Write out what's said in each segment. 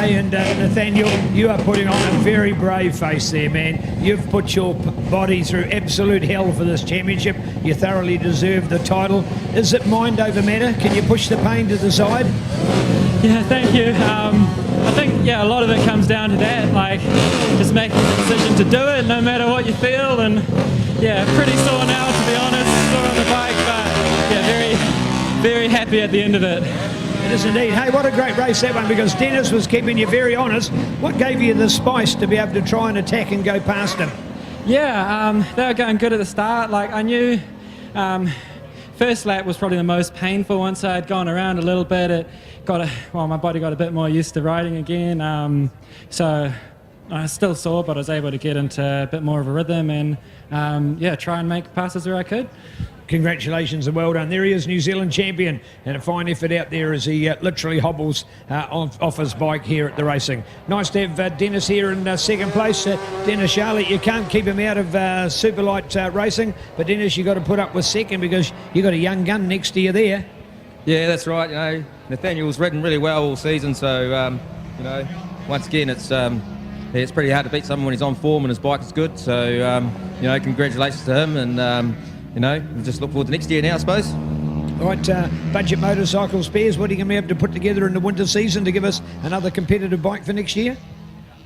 Hey, and Nathaniel, you are putting on a very brave face there, man. You've put your body through absolute hell for this championship. You thoroughly deserve the title. Is it mind over matter? Can you push the pain to the side? Yeah, thank you. I think, yeah, a lot of it comes down to that, like just making the decision to do it no matter what you feel. And yeah, pretty sore now, to be honest, sore on the bike, but yeah, very happy at the end of it. It is indeed. Hey, what a great race that one, because Dennis was keeping you very honest. What gave you the spice to be able to try and attack and go past him? Yeah, they were going good at the start. Like, I knew first lap was probably the most painful. Once I had gone around a little bit, my body got a bit more used to riding again. So I was still sore, but I was able to get into a bit more of a rhythm and yeah, try and make passes where I could. Congratulations and well done. There he is, New Zealand champion, and a fine effort out there as he literally hobbles off his bike here at the racing. Nice to have Dennis here in second place. Dennis Charlotte, you can't keep him out of Superlight racing, but Dennis, you've got to put up with second because you've got a young gun next to you there. Yeah, that's right. You know, Nathaniel's ridden really well all season, so you know, once again, it's pretty hard to beat someone when he's on form and his bike is good. So you know, congratulations to him, and you know, we'll just look forward to next year now, I suppose. All right, Budget Motorcycle Spares, what are you going to be able to put together in the winter season to give us another competitive bike for next year?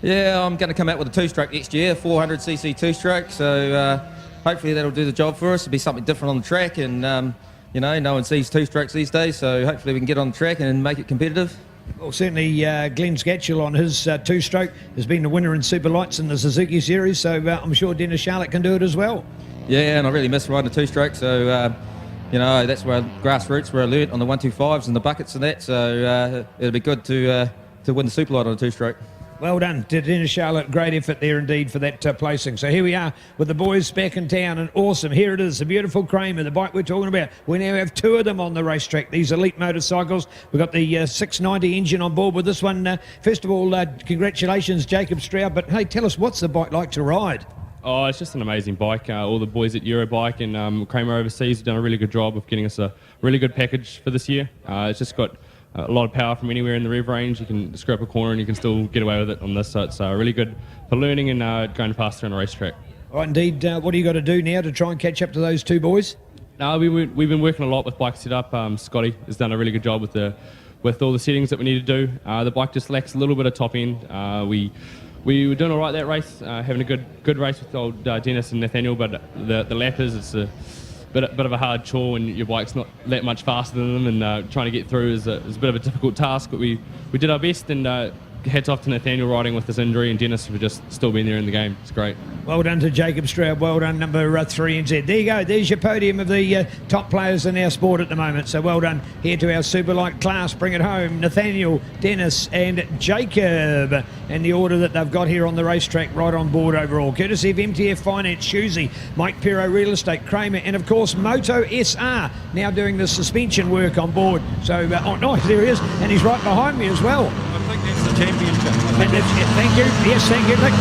Yeah, I'm going to come out with a two-stroke next year, 400cc two-stroke, so hopefully that'll do the job for us. It'll be something different on the track, and you know, no one sees two-strokes these days, so hopefully we can get on the track and make it competitive. Well, certainly Glenn Scatchell on his two-stroke has been the winner in Superlights in the Suzuki Series, so I'm sure Dennis Charlotte can do it as well. Yeah, and I really miss riding a two-stroke, so you know, that's where grassroots where I learnt on the 125s and the buckets and that, so it'll be good to win the Superlight on a two-stroke. Well done to Dennis Charlotte. Great effort there indeed for that placing. So here we are with the boys back in town, and awesome. Here it is, the beautiful Kramer, the bike we're talking about. We now have two of them on the racetrack, these elite motorcycles. We've got the 690 engine on board with this one. First of all, congratulations, Jacob Stroud. But hey, tell us, what's the bike like to ride? Oh, it's just an amazing bike. All the boys at Eurobike and Kramer overseas have done a really good job of getting us a really good package for this year. It's just got a lot of power from anywhere in the rev range. You can screw up a corner and you can still get away with it on this, so it's really good for learning and going faster on a racetrack. Oh, indeed. What do you got to do now to try and catch up to those two boys? No, we've been working a lot with bike setup. Scotty has done a really good job with all the settings that we need to do. The bike just lacks a little bit of top end. We were doing all right that race, having a good race with old Dennis and Nathaniel, but the lappers, it's a bit of a hard chore when your bike's not that much faster than them, and trying to get through is a bit of a difficult task, but we did our best, and hats off to Nathaniel riding with his injury, and Dennis for just still being there in the game. It's great. Well done to Jacob Stroud. Well done, number 3 NZ. There you go. There's your podium of the top players in our sport at the moment. So well done here to our Superlight class. Bring it home. Nathaniel, Dennis and Jacob. And the order that they've got here on the racetrack, right on board overall. Courtesy of MTF Finance, Shoesy, Mike Pero Real Estate, Kramer, and of course Moto SR now doing the suspension work on board. So, oh nice, there he is. And he's right behind me as well. I think that's the championship. Thank you. Yes, thank you, Nick.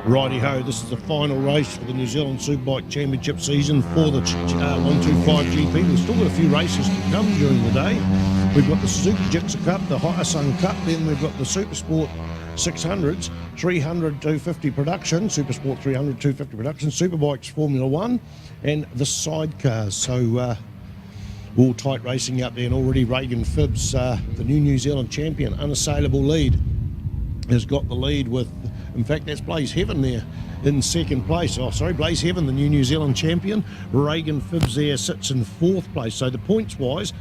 Righty-ho, this is the final race for the New Zealand Superbike Championship season for the 125 GP. We've still got a few races to come during the day. We've got the Suzuki Jitsu Cup, the Hyasun Cup, then we've got the Supersport 600s, 300 250 production, Supersport 300 250 production, Superbikes Formula 1, and the sidecars. So all tight racing out there, and already Reagan Phibbs, the New Zealand champion, unassailable lead, has got the lead with, in fact, that's Blaze Heaven there in second place. Oh, sorry, Blaze Heaven, the New Zealand champion. Reagan Phibbs there sits in fourth place. So the points-wise,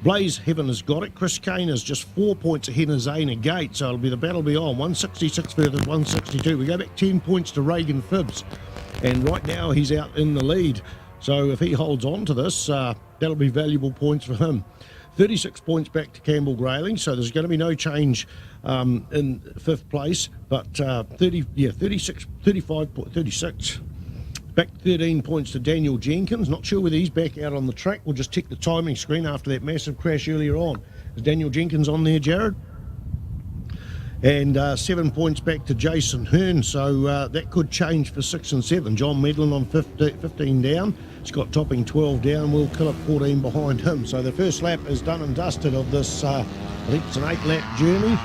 Blaze Heaven has got it. Chris Kane is just 4 points ahead of Zayna Gate. So the battle will be on. 166 versus 162. We go back 10 points to Reagan Phibbs. And right now he's out in the lead. So if he holds on to this, that'll be valuable points for him. 36 points back to Campbell Grayling, so there's going to be no change in fifth place, but 36, back 13 points to Daniel Jenkins. Not sure whether he's back out on the track. We'll just check the timing screen after that massive crash earlier on. Is Daniel Jenkins on there, Jared? and 7 points back to Jason Hearn, so that could change for 6 and 7. John Medlin on 15 down, Scott Topping 12 down, Will Killip 14 behind him. So the first lap is done and dusted of this, I think it's an 8-lap journey,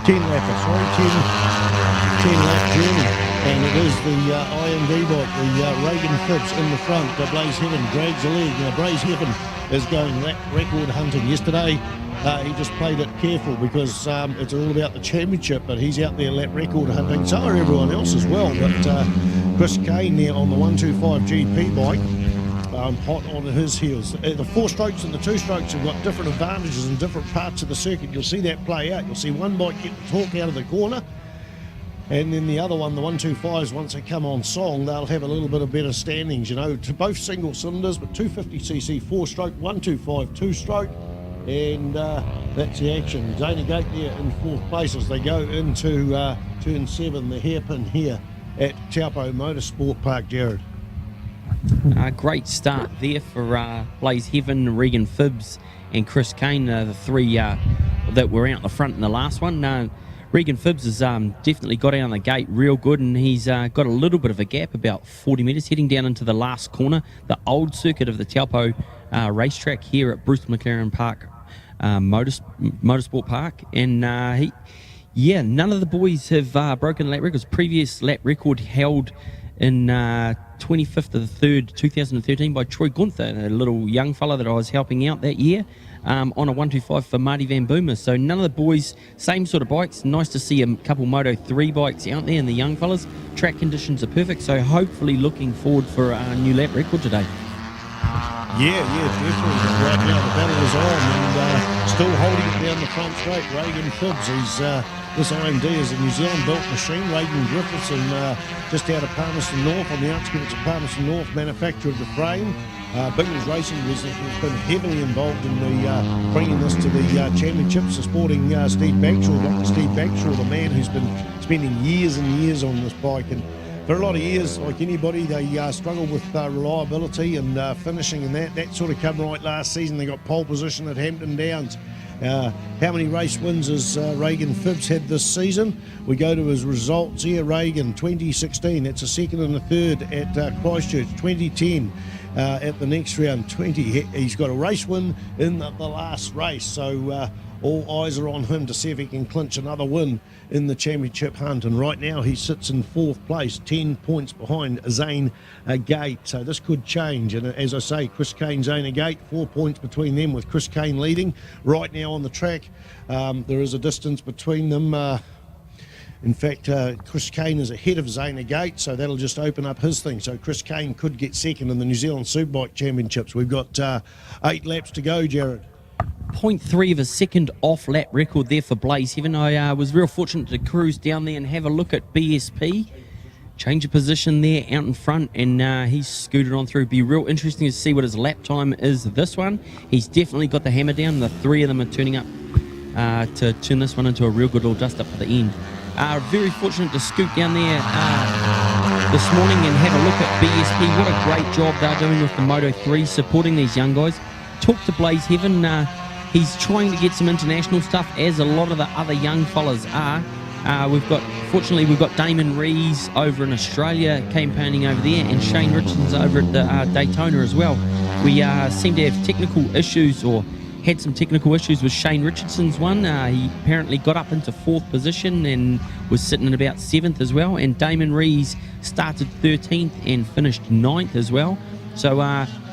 10-lap journey, and it is the IMD bike, the Reagan Phibbs in the front. Blaze Heaven drags a leg. Now Blaze Heaven is going lap record hunting. Yesterday he just played it careful because it's all about the championship, but he's out there lap record hunting. So are everyone else as well. But Chris Kane there on the 125 GP bike, hot on his heels. The 4 strokes and the 2 strokes have got different advantages in different parts of the circuit. You'll see that play out. You'll see one bike get the torque out of the corner, and then the other one, the 125s, once they come on song, they'll have a little bit of better standings, you know, to both single cylinders, but 250cc 4-stroke, 125 2-stroke, and that's the action. Zana Gate there in 4th place as they go into turn 7, the hairpin here at Taupo Motorsport Park, Jared. Great start there for Blaze Heaven, Regan Phibbs and Chris Kane, the 3 that were out the front in the last one. Regan Phibbs has definitely got out on the gate real good, and he's got a little bit of a gap, about 40 metres, heading down into the last corner, the old circuit of the Taupo racetrack here at Bruce McLaren Park, Motorsport Park. And none of the boys have broken lap records. Previous lap record held in 25th of the 3rd, 2013 by Troy Gunther, a little young fella that I was helping out that year, on a 125 for Marty Van Boomer. So none of the boys, same sort of bikes. Nice to see a couple Moto 3 bikes out there and the young fellas. Track conditions are perfect, so hopefully looking forward for a new lap record today. Yeah, definitely. Right now the battle is on, and still holding it down the front straight. Regan Phibbs, this IMD is a New Zealand-built machine. Reagan Griffiths, and just out of Palmerston North, on the outskirts of Palmerston North, manufacturer of the frame. Biggles Racing has been heavily involved in the bringing this to the championships, supporting Steve Bagshaw, Dr. Steve Bagshaw, the man who's been spending years and years on this bike. And for a lot of years, like anybody, they struggle with reliability and finishing, and that sort of come right last season. They got pole position at Hampton Downs. How many race wins has Regan Phibbs had this season? We go to his results here. Regan, 2016, that's a 2nd and a 3rd at Christchurch. 2010 at the next round, he's got a race win in the last race, so all eyes are on him to see if he can clinch another win in the championship hunt. And right now he sits in 4th place, 10 points behind Zane Gate. So this could change. And as I say, Chris Kane, Zane Gate, 4 points between them, with Chris Kane leading. Right now on the track, there is a distance between them. In fact, Chris Kane is ahead of Zane Gate, so that'll just open up his thing. So Chris Kane could get 2nd in the New Zealand Superbike Championships. We've got 8 laps to go, Jared. 0.3 of a second off lap record there for Blaze Heaven. I was real fortunate to cruise down there and have a look at BSP. Change of position there out in front, and he's scooted on through. Be real interesting to see what his lap time is this one. He's definitely got the hammer down. The 3 of them are turning up to turn this one into a real good little dust up for the end. Very fortunate to scoot down there this morning and have a look at BSP. What a great job they're doing with the Moto 3, supporting these young guys. Talk to Blaze Heaven. He's trying to get some international stuff, as a lot of the other young fellas are. Fortunately, we've got Damon Rees over in Australia campaigning over there, and Shane Richardson's over at the Daytona as well. We seem to have technical issues, or had some technical issues with Shane Richardson's one. He apparently got up into 4th position and was sitting at about 7th as well. And Damon Rees started 13th and finished 9th as well. So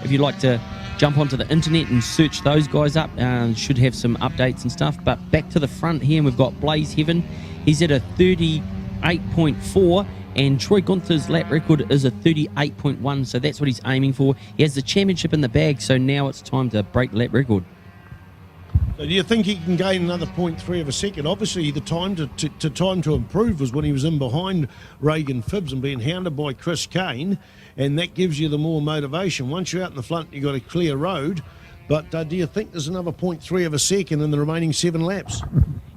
if you'd like to jump onto the internet and search those guys up, should have some updates and stuff. But back to the front here, and we've got Blaze Heaven. He's at a 38.4, and Troy Gunther's lap record is a 38.1, so that's what he's aiming for. He has the championship in the bag, so now it's time to break the lap record. So do you think he can gain another 0.3 of a second? Obviously, the time to improve was when he was in behind Regan Phibbs and being hounded by Chris Kane, and that gives you the more motivation. Once you're out in the front, you've got a clear road. But do you think there's another 0.3 of a second in the remaining 7 laps?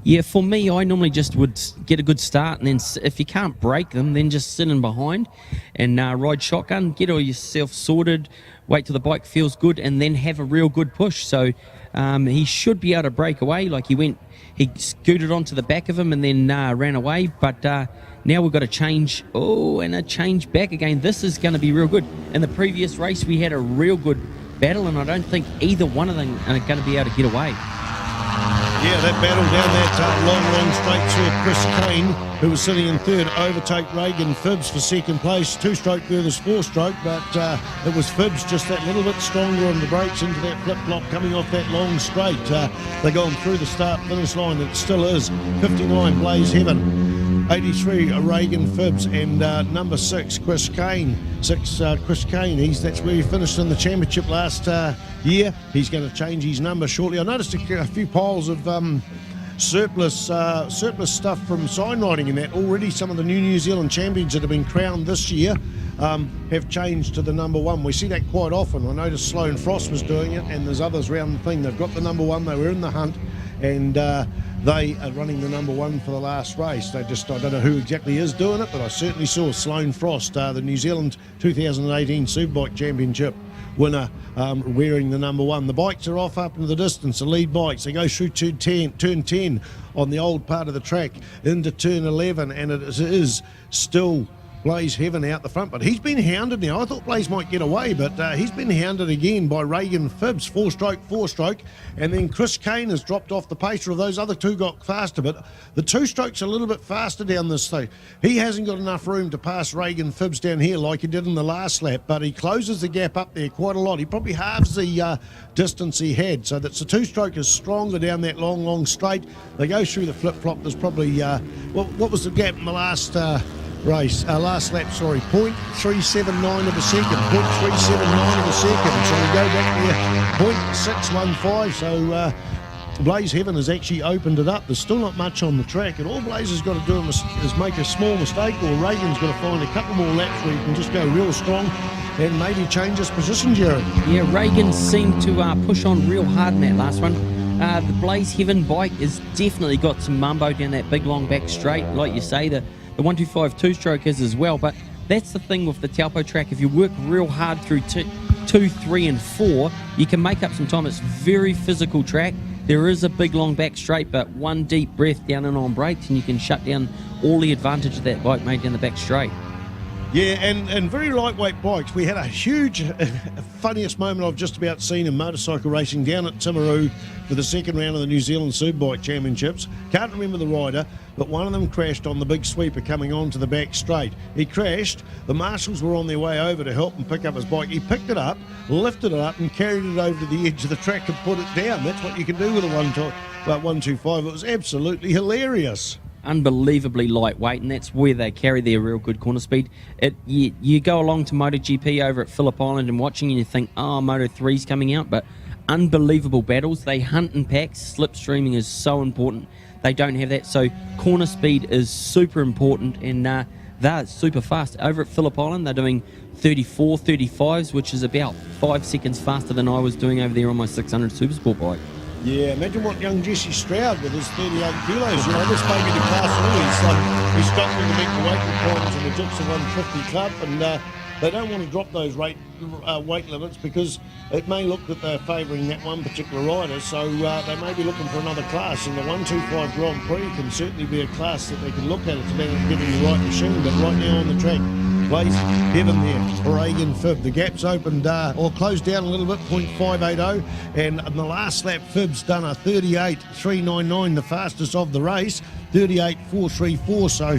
Yeah, for me, I normally just would get a good start, and then if you can't break them, then just sit in behind and ride shotgun, get all yourself sorted, wait till the bike feels good, and then have a real good push. So he should be able to break away. Like he He scooted onto the back of him and then ran away. But now we've got a change. Oh, and a change back again. This is going to be real good. In the previous race, we had a real good battle, and I don't think either one of them are going to be able to get away. Yeah, that battle down that long straight saw Chris Kane, who was sitting in third, overtake Reagan Phibbs for second place. Two-stroke furthest four-stroke, but it was Phibbs just that little bit stronger on the brakes into that flip-flop coming off that long straight. They're going through the start-finish line. It still is 59 Blaze Heaven, 83 Reagan Phibbs, and number 6 Chris Kane. Chris Kane, that's where he finished in the championship last year. He's going to change his number shortly. I noticed a few piles of surplus stuff from sign writing in that. Already some of the New Zealand champions that have been crowned this year have changed to the number 1. We see that quite often. I noticed Sloane Frost was doing it, and there's others around the thing. They've got the number 1. They were in the hunt, and they are running the number 1 for the last race. I don't know who exactly is doing it, but I certainly saw Sloane Frost, the New Zealand 2018 Superbike Championship winner, wearing the number 1. The bikes are off up into the distance, the lead bikes. They go through turn 10 on the old part of the track into turn 11, and it is still Blaze Heaven out the front, but he's been hounded now. I thought Blaze might get away, but he's been hounded again by Reagan Phibbs, four-stroke, and then Chris Kane has dropped off the pacer. Of those other two got faster, but the two-strokes are a little bit faster down this thing. He hasn't got enough room to pass Reagan Phibbs down here like he did in the last lap, but he closes the gap up there quite a lot. He probably halves the distance he had, so that's the two-stroke is stronger down that long straight. They go through the flip-flop. There's probably, what was the gap in the last last lap, 0.379 of a second, 0.379 of a second. So we go back there, 0.615. So Blaze Heaven has actually opened it up. There's still not much on the track, and all Blaze has got to do is make a small mistake, or Reagan's got to find a couple more laps where he can just go real strong and maybe change his position, Jared. Yeah, Reagan seemed to push on real hard in that last one. The Blaze Heaven bike has definitely got some mumbo down that big long back straight, like you say. The 125 two-stroke is as well, but that's the thing with the Taupo track. If you work real hard through 2, 3 and 4, you can make up some time. It's very physical track. There is a big long back straight, but one deep breath down and on brakes, and you can shut down all the advantage that bike made down the back straight. Yeah, and very lightweight bikes. We had a huge, funniest moment I've just about seen in motorcycle racing down at Timaru for the second round of the New Zealand Superbike Championships. Can't remember the rider, but one of them crashed on the big sweeper coming onto the back straight. He crashed. The marshals were on their way over to help him pick up his bike. He picked it up, lifted it up, and carried it over to the edge of the track and put it down. That's what you can do with a 125. It was absolutely hilarious. Unbelievably lightweight, and that's where they carry their real good corner speed. You go along to MotoGP over at Phillip Island and watching, and you think, oh, Moto3's coming out, but unbelievable battles. They hunt in packs. Slipstreaming is so important. They don't have that, so corner speed is super important, and they're super fast. Over at Phillip Island, they're doing 34, 35s, which is about 5 seconds faster than I was doing over there on my 600 Supersport bike. Yeah, imagine what young Jesse Stroud with his 38 kilos, this may be the class early. He's stopped with the meet the weight requirements in the Gypsy 150 Club, and they don't want to drop those weight limits because it may look that they're favouring that one particular rider, so they may be looking for another class, and the 125 Grand Prix can certainly be a class that they can look at. It's about getting the right machine, but right now on the track, Blaze Heaven there, Reagan Phibbs. The gap's opened or closed down a little bit, 0.580, and in the last lap, Phibbs done a 38.399, the fastest of the race, 38.434, so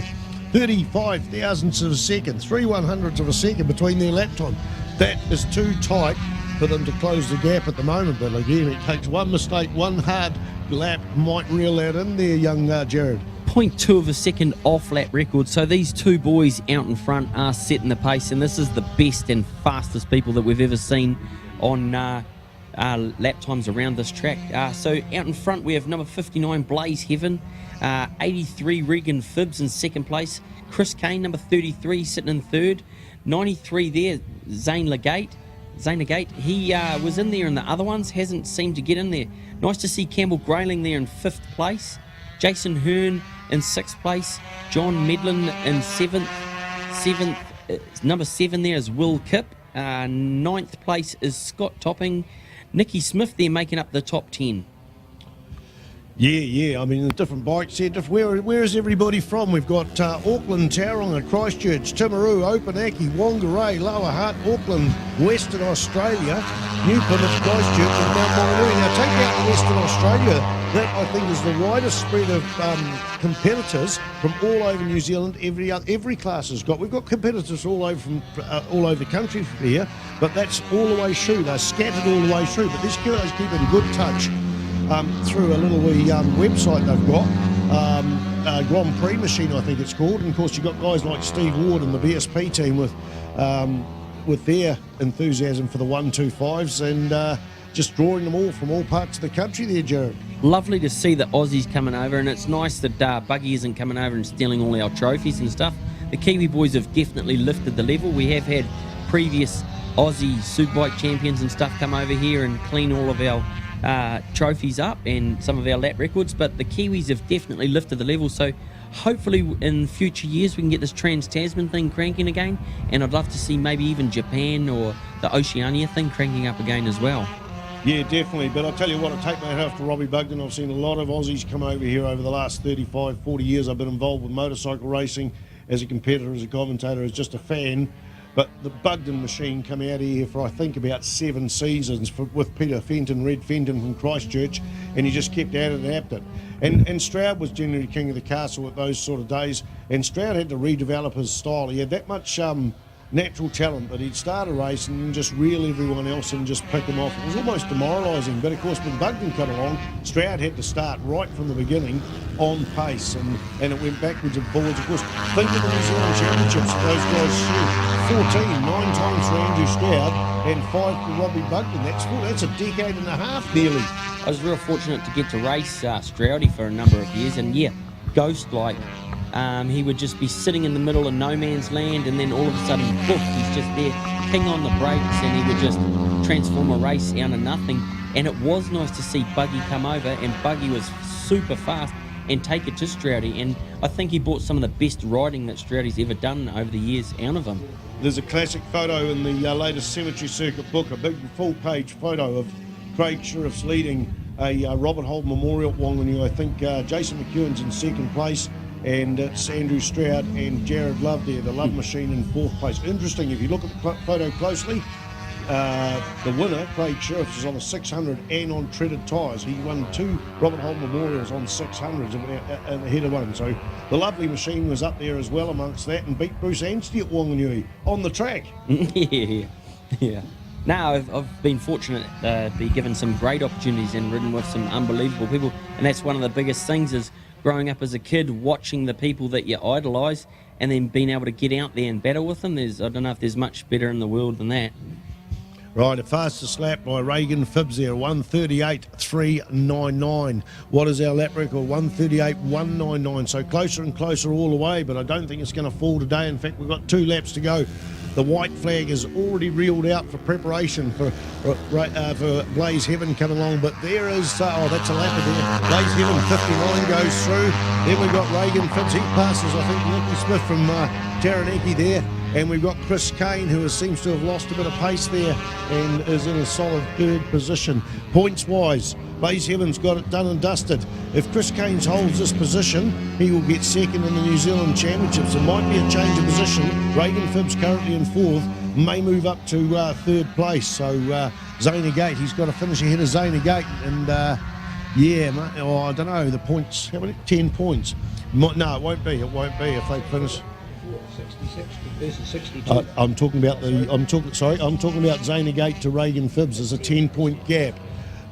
35 thousandths of a second, 3/100ths of a second between their lap time. That is too tight for them to close the gap at the moment, but again, it takes one mistake, one hard lap might reel that in there, young Jared. 0.2 of a second off lap record, so these two boys out in front are setting the pace, and this is the best and fastest people that we've ever seen on lap times around this track. So out in front we have number 59 Blaze Heaven, 83 Reagan Phibbs in second place, Chris Kane number 33 sitting in third, 93 there Zane Legate, he was in there in the other ones, hasn't seemed to get in there. Nice to see Campbell Grayling there in 5th place, Jason Hearn in 6th place, John Medlin in 7th, number 7 there is Will Kipp, 9th place is Scott Topping, Nicky Smith there making up the top 10. Yeah. I mean, the different bikes here. Where is everybody from? We've got Auckland, Tauranga, Christchurch, Timaru, Opanaki, Whangarei, Lower Hutt, Auckland, Western Australia, New Plymouth, Christchurch, and Mount Maunganui. Now, take out Western Australia. That, I think, is the widest spread of competitors from all over New Zealand. Every class has got. We've got competitors all over all over the country here, but that's all the way through. They're scattered all the way through. But these guys keep in good touch. Through a little wee website they've got, Grand Prix machine I think it's called, and of course you've got guys like Steve Ward and the BSP team with their enthusiasm for the 125s and just drawing them all from all parts of the country there, Jared. Lovely to see the Aussies coming over, and it's nice that Buggy isn't coming over and stealing all our trophies and stuff. The Kiwi boys have definitely lifted the level. We have had previous Aussie Superbike champions and stuff come over here and clean all of our trophies up and some of our lap records, but the Kiwis have definitely lifted the level, so hopefully in future years we can get this Trans-Tasman thing cranking again, and I'd love to see maybe even Japan or the Oceania thing cranking up again as well. Yeah, definitely, but I'll tell you what, I take my hat off to Robbie Bugden. I've seen a lot of Aussies come over here over the last 35, 40 years. I've been involved with motorcycle racing as a competitor, as a commentator, as just a fan. But the Bugden machine come out here for, I think, about 7 seasons with Peter Fenton, Red Fenton from Christchurch, and he just kept at it and apt it. And Stroud was generally king of the castle at those sort of days, and Stroud had to redevelop his style. He had that much natural talent that he'd start a race and just reel everyone else and just pick them off. It was almost demoralising, but of course when Bugden came along, Stroud had to start right from the beginning on pace, and it went backwards and forwards. Of course, think of the New Zealand Championships that those guys 14, 9 times for Andrew Stroud and 5 for Robbie Bugden. That's a decade and a half nearly. I was real fortunate to get to race Stroudy for a number of years, and yeah, ghost-like. He would just be sitting in the middle of no man's land, and then all of a sudden, poof, he's just there, king on the brakes, and he would just transform a race out of nothing. And it was nice to see Buggy come over, and Buggy was super fast and take it to Stroudy, and I think he brought some of the best riding that Stroudy's ever done over the years out of him. There's a classic photo in the latest Cemetery Circuit book, a big full-page photo of Craig Sheriff's leading a Robert Holt Memorial at Wanganui. I think Jason McEwen's in second place, and it's Andrew Stroud and Jared Love there, the Love Machine, in 4th place. Interesting, if you look at the photo closely, the winner, Craig Sheriff, is on a 600 and on treaded tyres. He won 2 Robert Holt Memorials on 600s ahead of one. So the Lovely Machine was up there as well amongst that and beat Bruce Anstey at Wanganui on the track. Yeah. Now, I've been fortunate to be given some great opportunities and ridden with some unbelievable people, and that's one of the biggest things is growing up as a kid, watching the people that you idolise and then being able to get out there and battle with them. I don't know if there's much better in the world than that. Right, a fastest lap by Reagan Phibbs there, 1:38.399. What is our lap record? 1:38.199. So closer and closer all the way, but I don't think it's going to fall today. In fact, we've got 2 laps to go. The white flag is already reeled out for preparation for Blaze Heaven coming along, but there is, that's a lapper there. Blaze Heaven, 59 goes through. Then we've got Reagan Phibbs, he passes, I think, Nicky Smith from Taranaki there. And we've got Chris Kane, who seems to have lost a bit of pace there and is in a solid 3rd position. Points-wise, Blaze Heaven's got it done and dusted. If Chris Kane holds this position, he will get 2nd in the New Zealand Championships. It might be a change of position. Reagan Phibbs currently in 4th, may move up to 3rd place. So Zayna Gate, he's got to finish ahead of Zayna Gate. And I don't know, the points, how many? 10 points. No, it won't be if they finish. 66 compares to 62. I'm talking about Zayna Gate to Reagan Phibbs. There's a 10-point gap.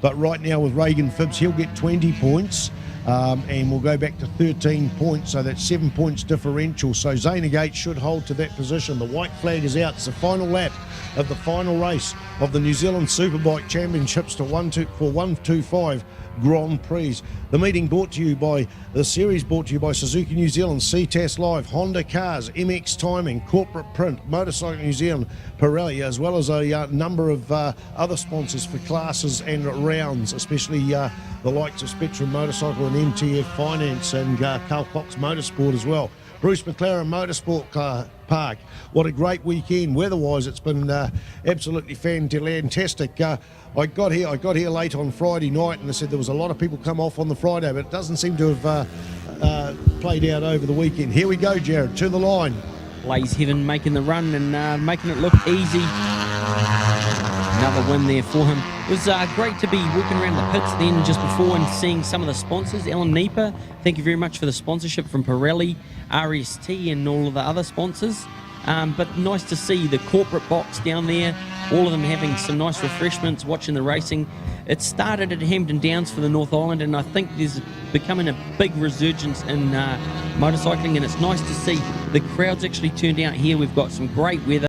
But right now with Reagan Phibbs, he'll get 20 points and we'll go back to 13 points. So that's 7 points differential. So Zayna Gate should hold to that position. The white flag is out. It's the final lap of the final race of the New Zealand Superbike Championships for 125 Grand Prix. The meeting brought to you by, the series brought to you by Suzuki New Zealand, Ctas Live, Honda Cars, MX Timing, Corporate Print, Motorcycle New Zealand, Pirelli, as well as a number of other sponsors for classes and rounds, especially the likes of Spectrum Motorcycle and MTF Finance and Carl Cox Motorsport as well. Bruce McLaren Motorsport Park. What a great weekend. Weather-wise, it's been absolutely fantastic. I got here late on Friday night, and they said there was a lot of people come off on the Friday, but it doesn't seem to have played out over the weekend. Here we go, Jared, to the line. Blaze Heaven making the run and making it look easy. Another win there for him. It was great to be walking around the pits then just before and seeing some of the sponsors. Ellen Nipa, thank you very much for the sponsorship from Pirelli, RST and all of the other sponsors. But nice to see the corporate box down there, all of them having some nice refreshments, watching the racing. It started at Hampton Downs for the North Island, and I think there's becoming a big resurgence in motorcycling, and it's nice to see the crowds actually turned out here. We've got some great weather.